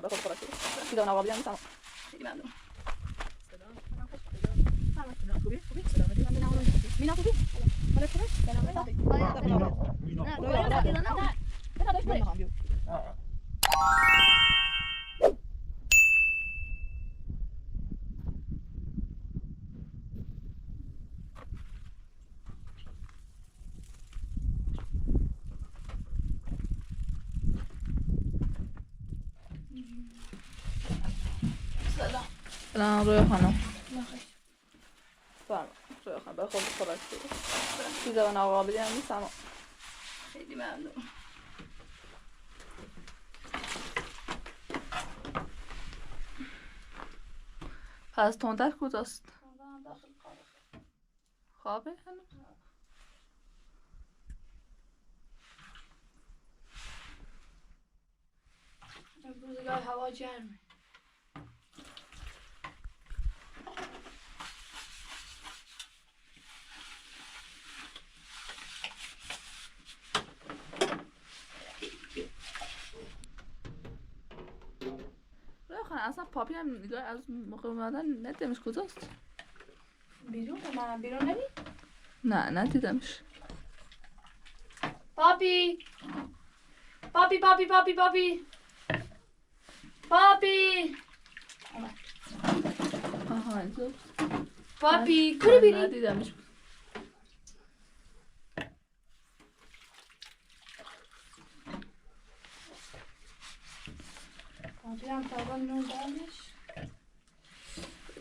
به خود خورشید دیدم آقا بیان میسم خیلی ممنون خوبی مینا خوبی حالت خوبه سلام رویا خانم سلام رویا خانم به خود خورشید دیدم آقا بیان میسم خیلی ممنون پس تندک کجاست؟ داخل خوابه هنوز؟ روزگاه هوا گرمه رویا خانم اصلا پاپی هم نگاه از موقع اومدن ندیدمش کجاست؟ بیرون من بیرون نمی؟ نه ندیدمش پاپی پاپی پاپی پاپی پاپی پاپی آها اینجا پاپی کجا بیری؟ ندیدمش پاپی هم تابا نوندمش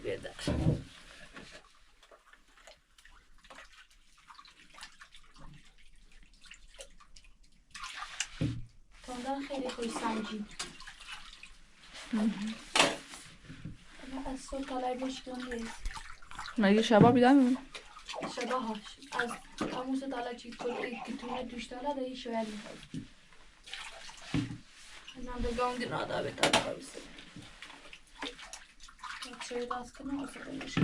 بیادر تندن خیلی خوش سنجید از صبح تالای بشکن نیست مگه شبا بیدم میمونه؟ شبه هاش از همون تالا چی که تونه دوش تالا دایی شاید میخواد من بگم دینا دا به تالا بسه شاید راست کنم و سر میشه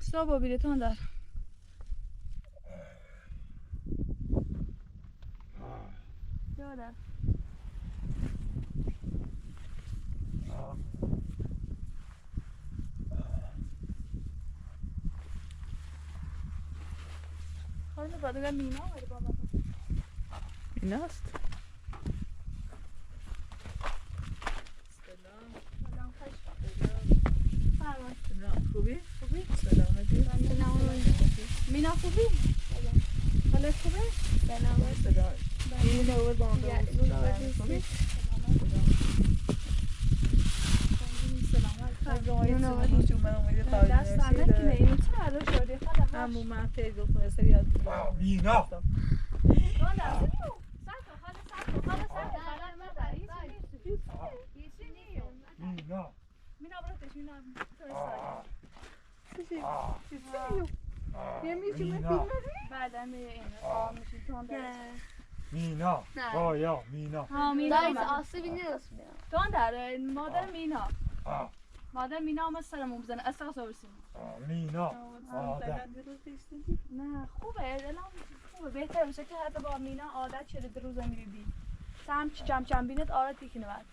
ستا با بیلتان در یادر خانم بادوگر مینا آمده با ما میناست سلام خوش فرمایید خوبی؟ سلامتی مینا خوبی؟ حالت خوبه؟ سلامت این نوبت با من خوبی؟ دست سمت که نیمه چه عرض شده خاله همو من تیزو کنه سریعت مینا مینا براتش مینا یه میشه من فیلم بعد همه این میشه تون مینا بایا مینا ها مینا دایز آسیبی نیست تون در مادر مینا مادر مینا آمد سرمون بزنه استغفر برسیم مینا نه خوبه الان خوبه بهتر بشه که حتی با مینا عادت شده در روزا میری بی سم چم بینت عادت کنه بعد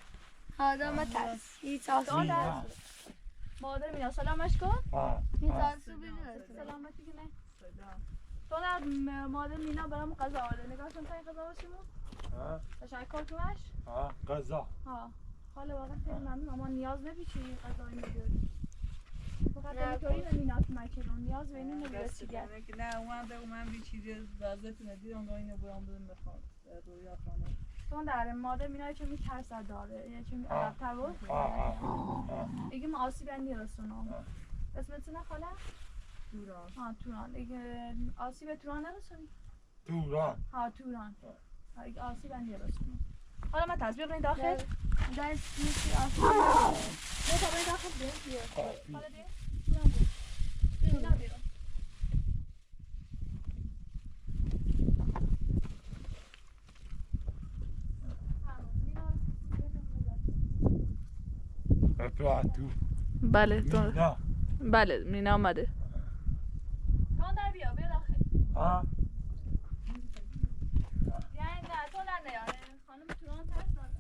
آدم ترس هیچ آسیبی نیست مادر مینا سلامش کن هیچ آسیبی نیست سلامتی کنه تو در مادر مینا برام غذا آورده نگاه کن تا این غذا باشیمون تشکر کنش غذا ها حالا واقعا خیلی ممنون اما نیاز نمیشه این غذای میگیری فقط اینطوری نمی‌ناس مکرون نیاز به اینو نمی‌رسی که نه اومد بی چیزی وضعیت ندیدم گاهی نبودم بدون بخوام رویا خانه چون در مادر مینا چون میترسه داره یعنی چون عقب‌تر بود دیگه ما آسیب نمیرسونم اسمت نه خاله توران توران دیگه آسیب توران نرسونی توران توران دیگه آسیب نمیرسونم حالا ما تسبیح کنید داخل دست میشه آسیبی نه تا برید داخل بیا حالا دیگه توران بود مینا بیرون تو بله مینا بله مینا آمده تون در بیا داخل یعنی نه تو نه یاره خانم توران ترس داره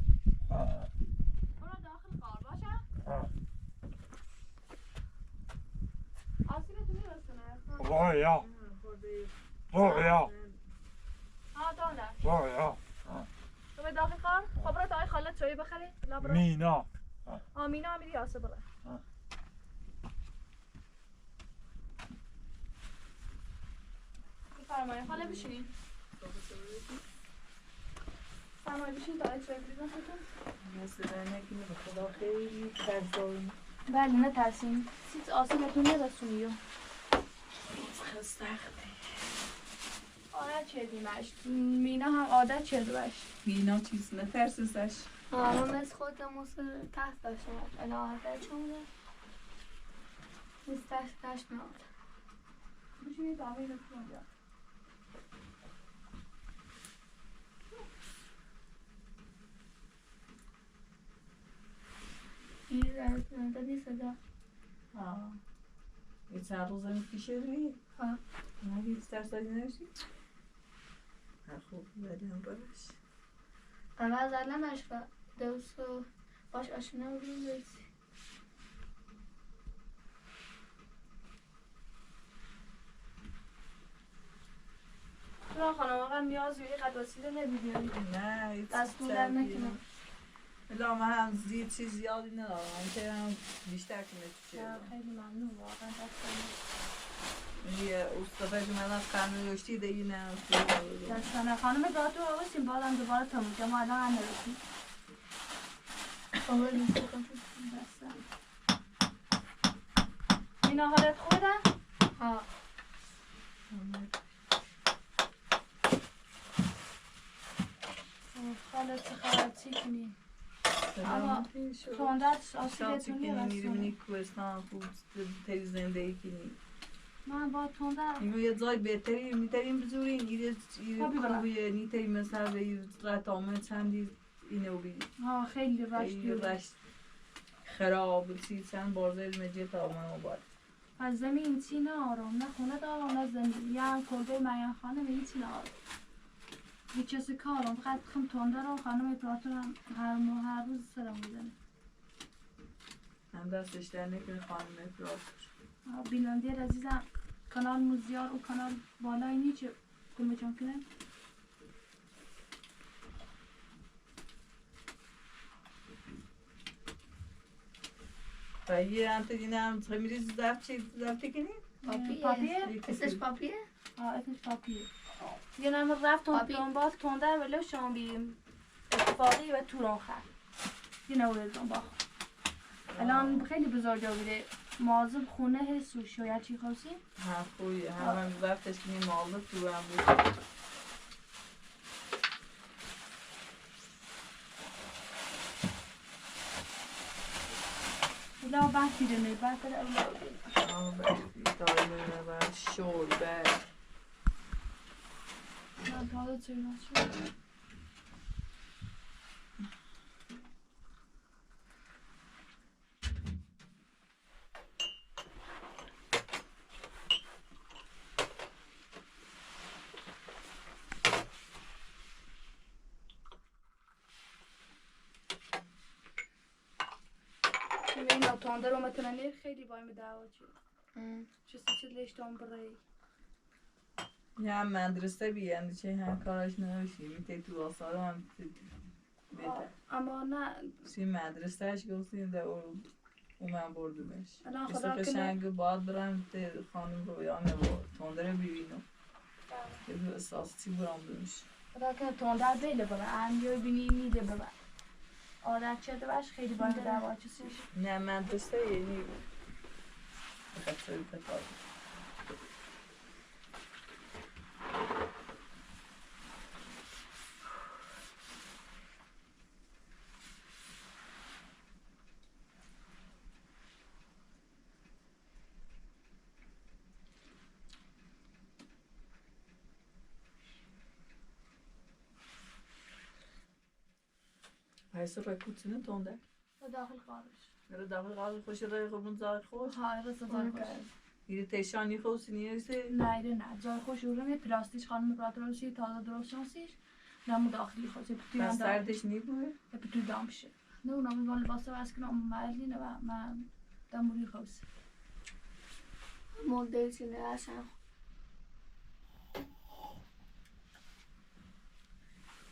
برو داخل قار باشه آسیبتون میرسونه رویا دونه تو به داخل قار خب برو تا آی خالت چایی بخری مینا مینا هم میری آسه بره فرمایه خاله بشینین فرمایه بشین تا آی چایی بریزن خودتون مثلا نکنه به خدا خیلی ترس دارم بله نه ترسین سیت آسیبتون نرسونی سخته عادت چردیمش مینا هم عادت چردوش مینا چیز نترسش من از خودم مصر ترس داشتم الان عادت شده نیست ترس نمید بشینید تا آمین رسون بیا این دادی صدا یه چند روز هم پیشه روی نه هیچ ترسایی نشی خوب بدیم برش اول زدنش که دوست باش آشنا بودیم برسی تو خانم آقا نیاز به قد وسیله نمیدیم نه دستور در نکنم لا من هم چیز زیادی ندارم که هم بیشتر کنه چیه خیلی ممنون واقعا دستانه یه استفاده که من از قرن رشتی دیگه نه دستانه خانم داتو آقاسیم بادم دوباره تا مونجا ما الان هم نرسیم اول دوست کن دستانه اینا حالت خوبه ده؟ حالت چه خواهد چی کنی؟ اما تندت آسیبتون میرونی کوهستان خوب تری زندگی کنی من با تندت اینو یه جای بهتری میتریم بزورین ایره خوبیه نیتری مثلا به رتامه چندی اینو بید خیلی رشت خراب چیز چند بارزه مجید تا آمن آباد پس زمین چی نارم نه خونه دارم نه زمین یا کلبه میان خانه می چی نارم هیچ چیزی کارم فقط بخوام تنده رو خانم اپراتورم هر روز سرم میزنه هم دستش در نکنه خانم اپراتور بیننده عزیزم کانال موزیار و کانال بالای نیچه کلمه چون کنه و یه هم تدینه هم میریز زفت کنی؟ پاپیه؟ اسمش پاپیه؟ اسمش پاپیه یه نمه رفتم دنبال تنده ولی شما بیم اتفاقی و توران خرد یه نوره دنبال الان خیلی بزرگه بوده مازم خونه هست و شاید چی خواستی؟ ها خوی هم زفتش کنی مالده تو هم بود لا بحثی دنه بحث در اولاد دایمه و شوربه من تازه چه نشد این تانده رو متننی خیلی بایم دعوا شد چه لیشتان برای یه هم مدرسه بیان چه هم کارش نوشی میته تو آثار هم بده اما نه سی مدرسهش گفتیم در من بردمش الان مثل خدا قشنگ باید برم ته خانم رویانه و تندره ببینم که به اساسی برام بمش خدا که تانده بیله ببر امیوی بینی میده ببر عادت شده باش خیلی بایم دعوا چیزیش نه مدرسه یعنی بخاطر کتاب هایسته پای کوتونه تونده داخل خارج رو داخل قاضی خوش رای خوبون زای خوش های رسا زای خوش یه تشانی خوشی نیسته نه ایره نه زای خوش اورم پلاستیش خانم اپراتورشی تازه درست شانسیش نمو داخلی خوش بس سردش نیبوه تو دامشه نه اونم ولی واسه واسه کنم مردی نه من دموری خوش مدل چینه اصلا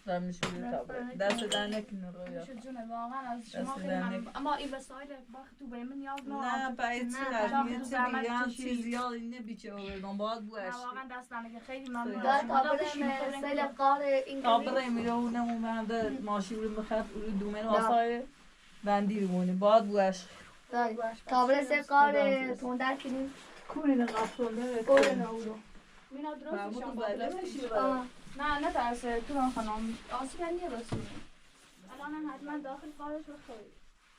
دارمش بیرون تابه دست در نکنه رویا شد جونه واقعا از شما خیلی ممنون اما این وسایل وقت تو به من نیاز نه باید چی بیان چیزی ها اینه بیچه آوردم باید بوش نه واقعا دست نگه خیلی ممنون داد آبرم سیل قار این آبره میره اونم من ده ماشی رو بخواد دومن واسای بندی بمونه باید بوش تابره سیل قار تندر کنیم کوری نقصونده بوده نورو مینا درست شما نه ترس تو را خانم آسیب نیه رسونه الان هم حتما داخل قارش بخوری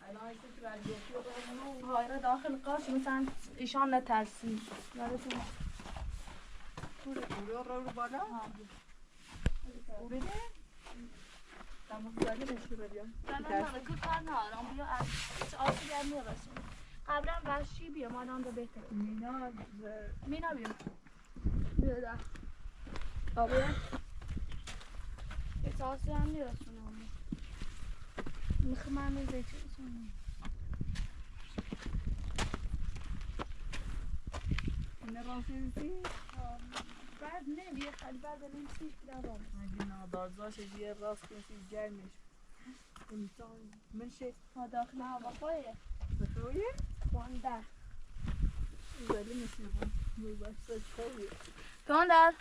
الان ایسه که برگیتی رو بگم های را داخل قارش مثلا ایشان نترسی یادتون پورا رو بالا پوره ده تمام زاگه نشی بریم نه که کار ندارم بیا از آسیب نیه رسونه قبلا وحشی بیا مادان رو بهتر مینا بیا بیا ده آبیا احساسی هم نیرسونه میخوام میزه چی رسونه اینه راستی؟ بعد نه بیه خیلی بعد نمیسیش بدارم اگه نادارزاش یه راست کنسی گرمش انسان منشه ها داخل هوا خویه بخویه؟ تندر ولی میشنم میباشتش خویه تندر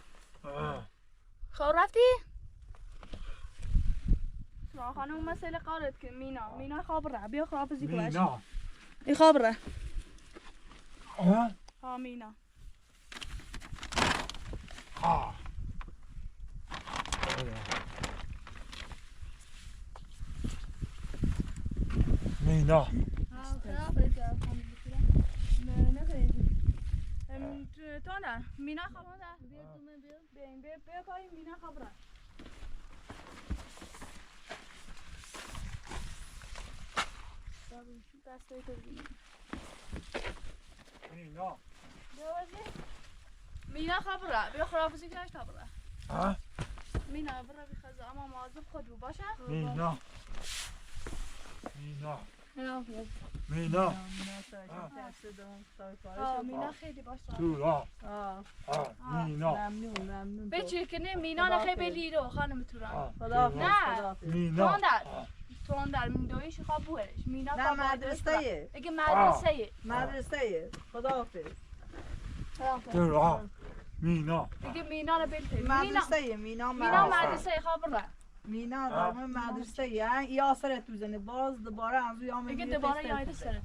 خب رفتی؟ شما خانم مسئله قارد که مینا خواب ره بیا خواب زی کلاش مینا ای خواب ره ها ها مینا ها مینا تندر مینا خواب ره بیا پای مینا خواب ره مینا مینا خبره بیا خرافزی کنش تا بره ها مینا بره بخزه اما مواظب خود بود باشه مینا مینا خرافز مینا مینا خیلی باشه تو مینا ممنون بچه کنه مینا نخی بلی رو خانم توران خدا نه مینا تون در دویش خواب بورش مینا نه مدرسه اگه مدرسه مدرسه خداحافظ تو مینا اگه مینا رو بلی مدرسه مینا مدرسه خواب بره مینا دارم مدرسه یا سرت بزنه باز دوباره از روی آمد اگه دوباره یاد سرت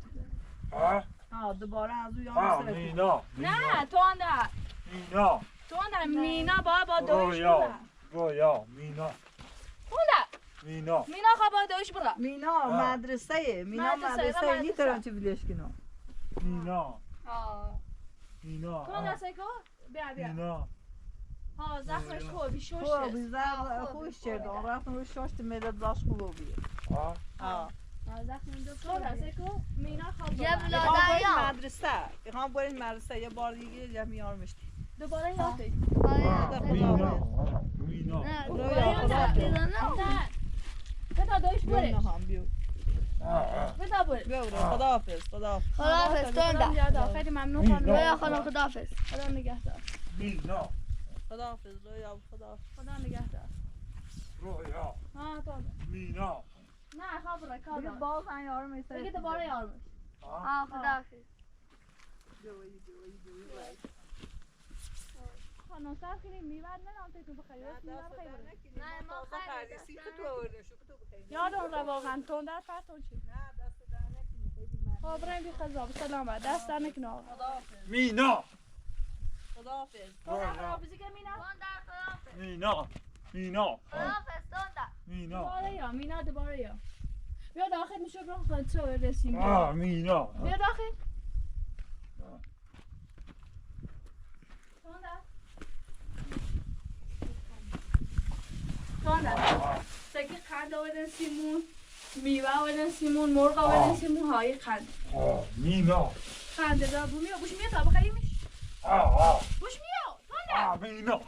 دوباره از روی آه آمد سرت مینا نه تو اندر مینا تو اندر مینا با دویش بره رویا مینا مینا مینا خواب دویش بره مینا مدرسه مینا مدرسه نیترم چی بلیش کنم مینا مینا تو اندر سیکو بیا مینا ها زخمش خوبی شوشه خوش چردم رفتم روی شاشت مدت باش خوب بیه زخم دو اندر سیکو مینا خواب یه بره بلاده مدرسه میخوام بریم مدرسه یه بار دیگه جمع میارمش دوباره یادش مینا مینا نه نه بتا دویش برش بیو بتا برش خداحافظ خداحافظ تو اندر خیلی ممنون خانم رویا خانم خداحافظ خدا نگهدار مینا خداحافظ رویا خدا نگهدار رویا ها تو مینا نه خواب بره کار دار باز این یارو میسه دیگه دوباره یارمش خداحافظ خانم سر خیلی میبرد نه تو بخیر نه ما خیلی یادم رو واقعا تون در فرتون چی خب بریم بی خضاب سلامت دست در نکنه مینا خداحافظ خداحافظی که مینا مینا مینا خداحافظ تو اندر مینا دوباره یا مینا دوباره یا بیا داخل میشه برام خواهد تو رسیم مینا بیا داخل سکی قند آوردن سیمون میوه آوردن سیمون مرغ آوردن سیمون های قند مینا خنده دار بو میاد بوش میاد تا بخریمش بوش میاد مینا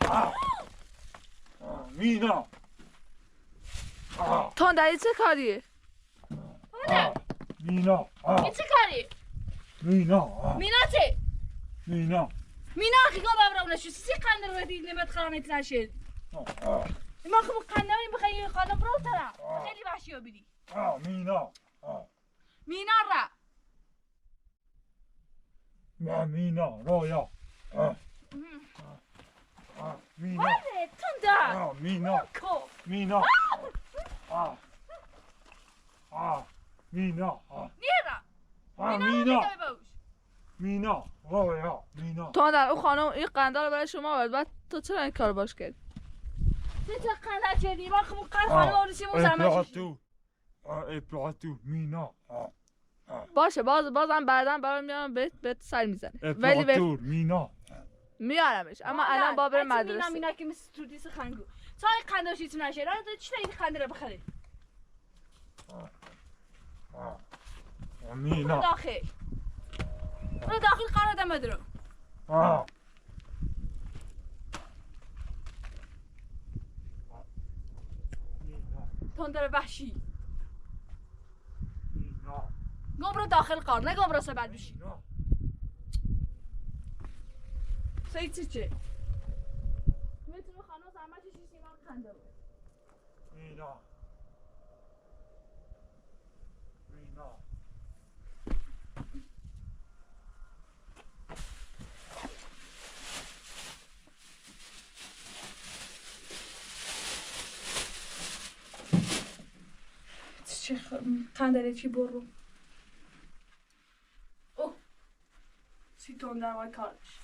مینا تندری چه کاریه؟ مینا این چه کاری؟ مینا مینا چه؟ مینا مینا اخی گام بابرام نشو سی قند رو بدید نمت خرانیت نشد ما خب قند نمیم بخیری خانم برو ترم خیلی وحشی ها بیدی مینا مینا را مینا رویا مینا بله تنده مینا کو مینا مینا نیرم مینا مینا رویا مینا تو در اون خانم این قنده رو برای شما آورد بعد تو چرا این کار باش کرد؟ چه قند چدی ما خب قند خانم آوردیم زحمت اپلاتو مینا باشه بازم بعدا برام میارم بهت سر میزنه ولی اپلاتور مینا میارمش اما الان با بره مدرسه مینا که مثل تودیس خنگو تا این قنداشی تو نشه راه چی این قنده رو بخره مینا داخل برو داخل قرار دم درو تندر وحشی گم برو داخل قار نه گم برو سبد بشی سایی چه میتونی خانم زحمت چیزی سیمان خنده بود مینا مینا چه خنده چی برو اوه سی تون در وای کارش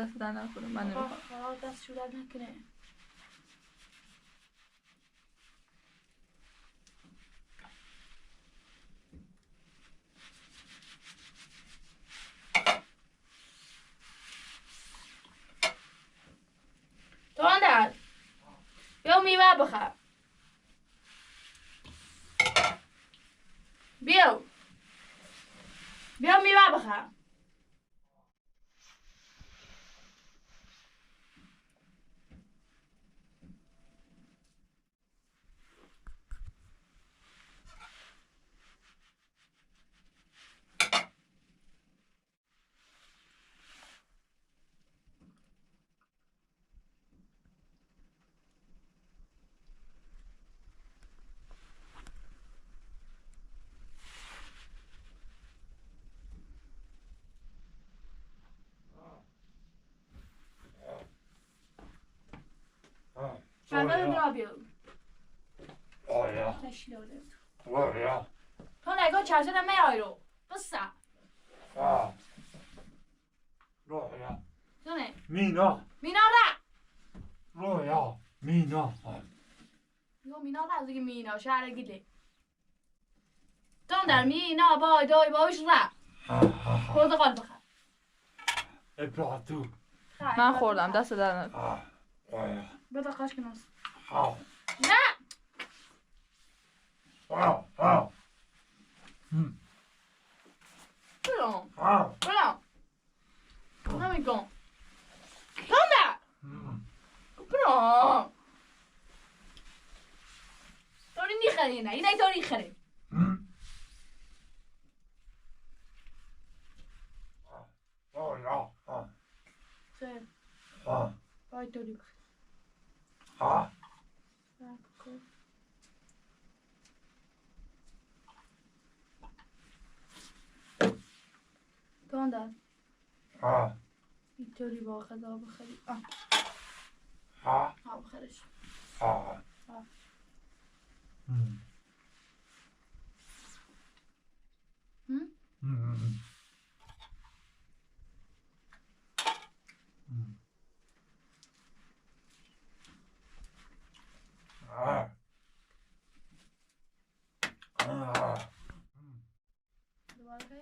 دست در نکنه من نمیخوام. آقا دست شو درد نکنه. تواندر بیا میوه بخر. بیا میوه بخر. شنده را بیا. Roja. تشلاله Roja. تو نگاه چرچه نمی رو بسا Roja. تو نه Mina. مینا را Roja. Mina. یو مینا را از دیگه مینا شهر گیله تو در مینا بای دای بایش را پرتقال بخر. Epla tu. من خوردم دست در نکنه. Roja. بده قاش کناس Ha. نه Ha. Ha. برام Ha. نمیگم تو نه برام داری نیخری نه اینه داری خری Roja. Ha. سه Ha. بای داری بخر. Ha. تاندر Ha. اینطوری با غذا بخری. Ha. بخرش. Ha. دوباره خیر.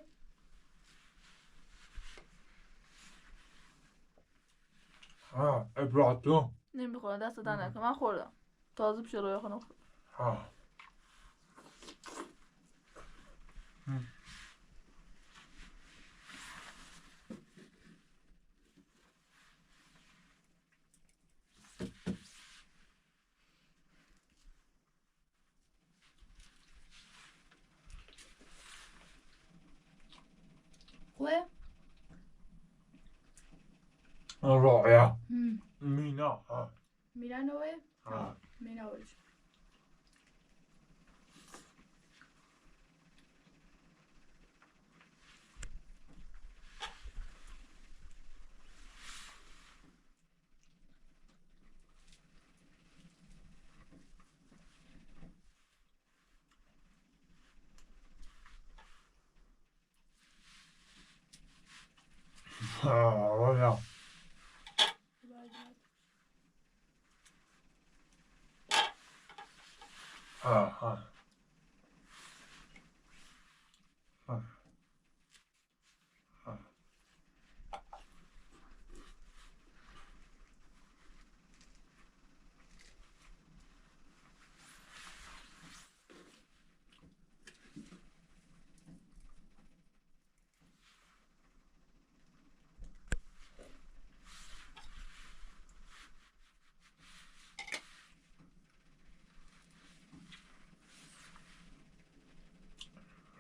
Epla tu. نمیخورم دست در نکنه. من خوردم تازه پیش روی خانم خوردم. Ha. خوبه؟ Roja. Mina. Ha. میرن نوه؟ Ha. مینا برش. Roja. Ha. Ha. Ha.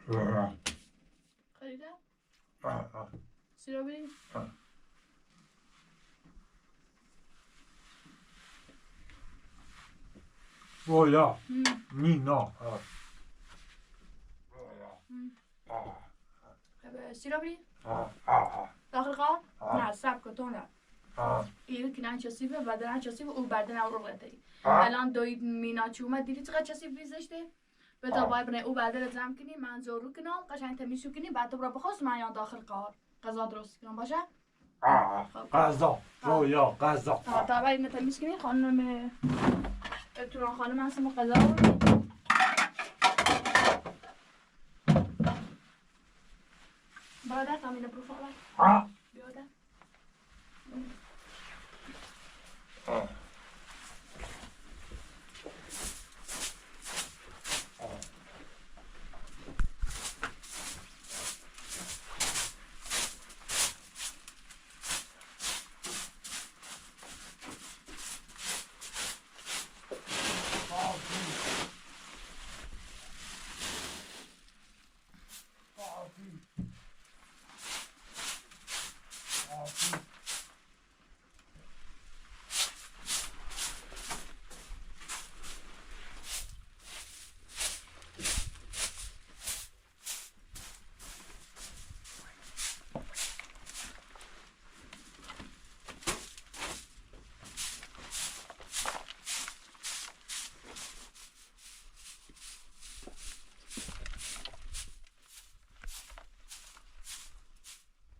Roja. خریده؟ Ha. Ha. سیرا بریم؟ Roja. Mina. Ha. Roja. Ha. سیرا بریم؟ Ha. Ha. داخل قار؟ نه سب کن تو نه. Ha. این کنن چسیبه بدن چسیبه او بدن او رو قطعی. Ha. الان دوی مینا چی اومد دیدی چقدر چسیب ریزشته؟ به تا باید بنه او بدن جمع کنی من زورو کنم قشنگ تمیز کنی بعد تو برو بخواست من یا داخل قار غذا درست کنم باشه؟ غذا رویا غذا طبعا مثل میسکنی خانم توران خانم هستم غذا بود برادر تامینه بروفا بیادر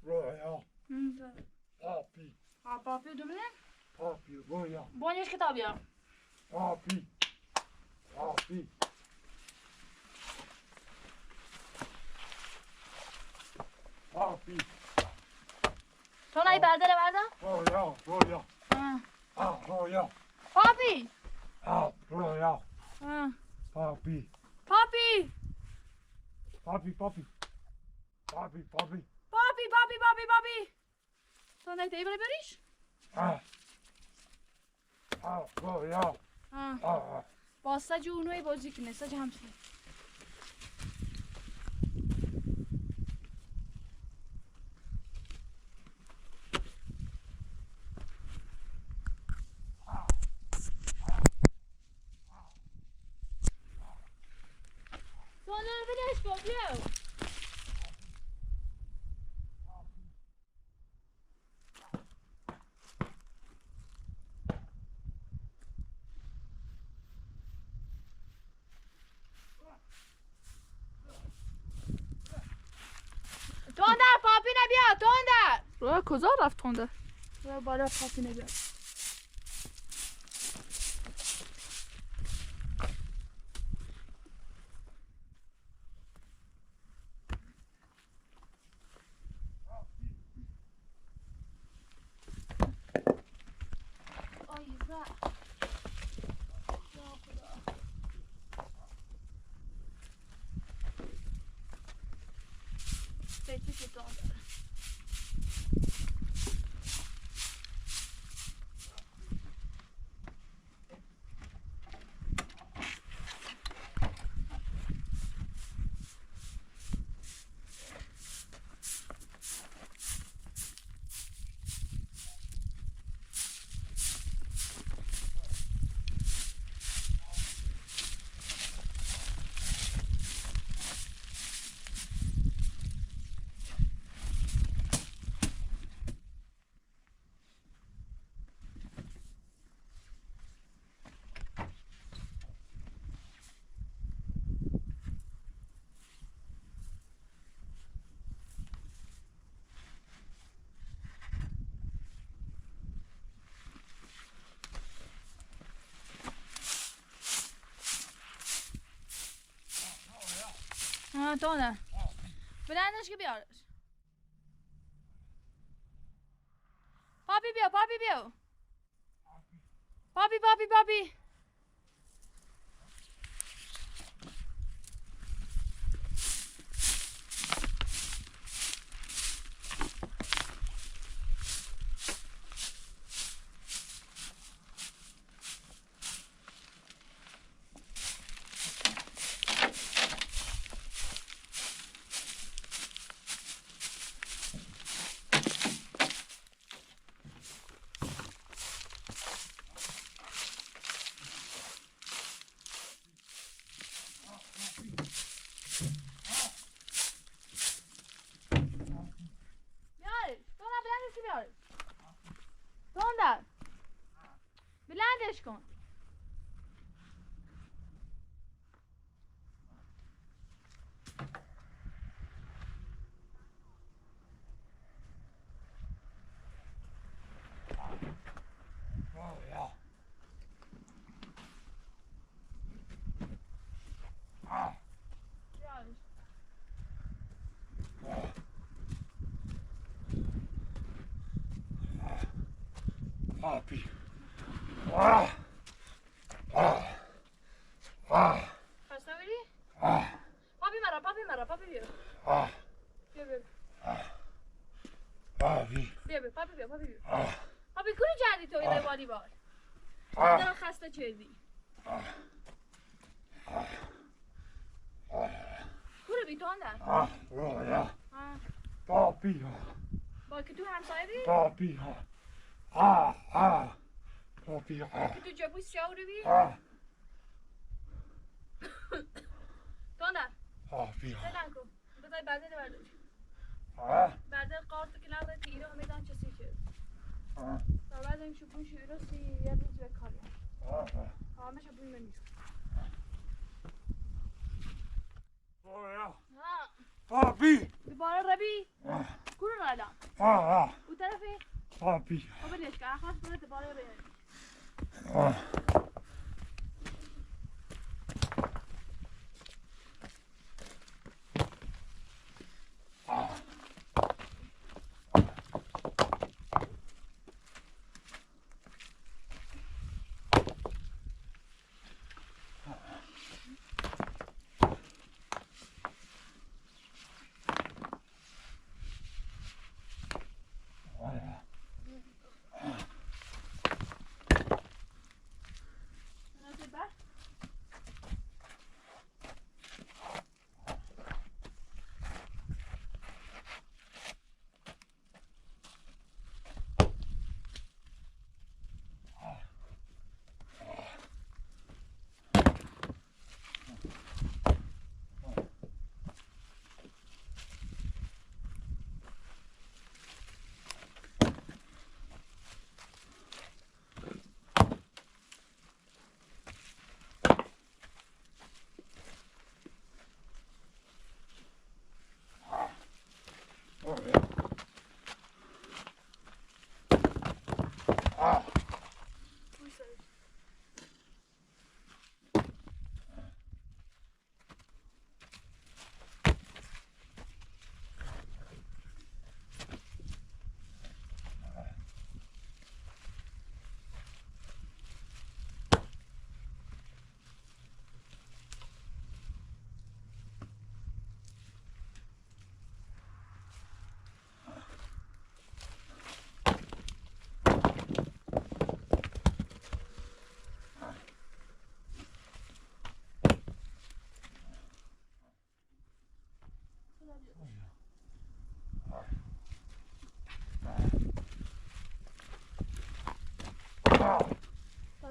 رویا پاپی پاپی دومینه پاپی رویا بونیش کتابیا پاپی پاپی پاپی تو نایی برداره بردا رویا رویا رویا پاپی رویا پاپی پاپی پاپی پاپی پاپی پاپی پاپی تو نایی تایی بری بریش رویا با سج اونوی بازی کنه سج همسنه Sonra bir eş yapıyor. تندر پاپی نبیا تندر رویا کجا رفت تونده؟ رویا بالا پاپی نبیا تندر بلندش که بیارش پاپی بیا پاپی تندر بلندش کن Papi. خسته بودی؟ پاپی بیا. بیا. پاپی کجا جدی تو ایده والیبال؟ دارم خسته چیزی. کجا بی تو اندر؟ Papi. با که تو همسایه بی؟ Papi. Papi. که تو جبوی سیاه رو بی؟ تو اندر؟ Papi. بلند کن. بذاری بردل برداری. بردل قارت که نبره که ایره همیدن چسی شد. و بعد این شبون شیره سی یه روز به کاری. همه شبون منیش. Papi. دوباره ربی. کجا را الان؟ او طرفی؟ Papi. بلش کن. خواست برای دوباره ربی.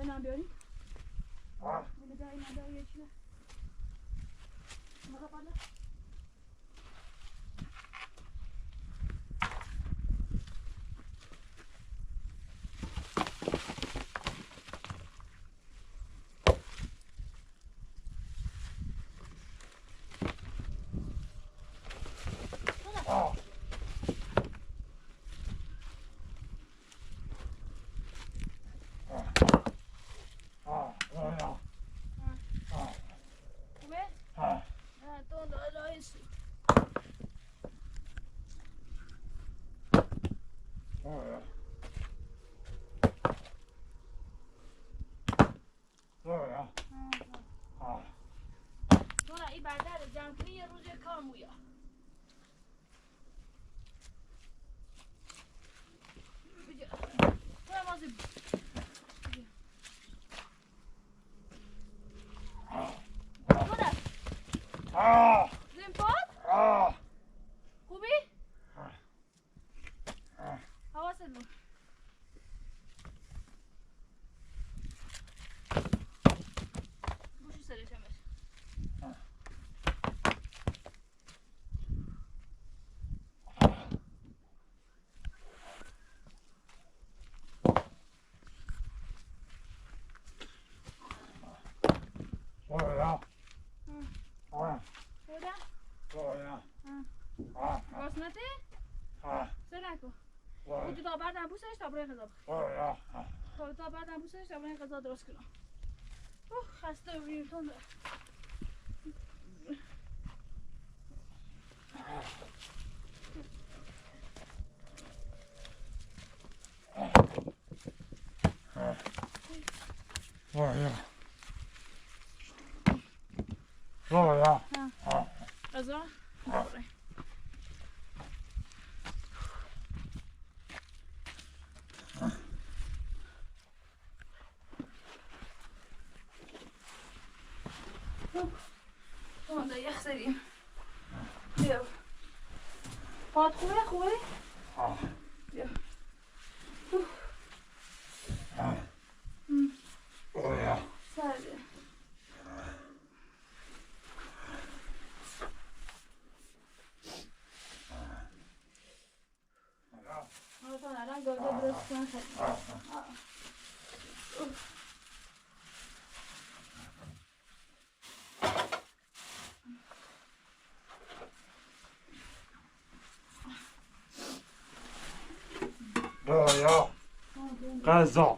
اینم بیاری؟ اینم بیاری چیه؟ مگه بالا؟ این بردر جمع کنی یه روز کار مویا بجا تو مازی بجا زنپاد خوبی؟ حواست بود گوشی سرش همش واسنته؟ سرنکو بودی تا بردم بوسش تا برای غذا بخیر تا بردم بوسش تا برای غذا درست کنم خسته بودیم تون رایا رایا غذا ده یخ زدیم بیا پات خوبه؟ بیا رایا سرده الان گازه درست کنم رایا غذا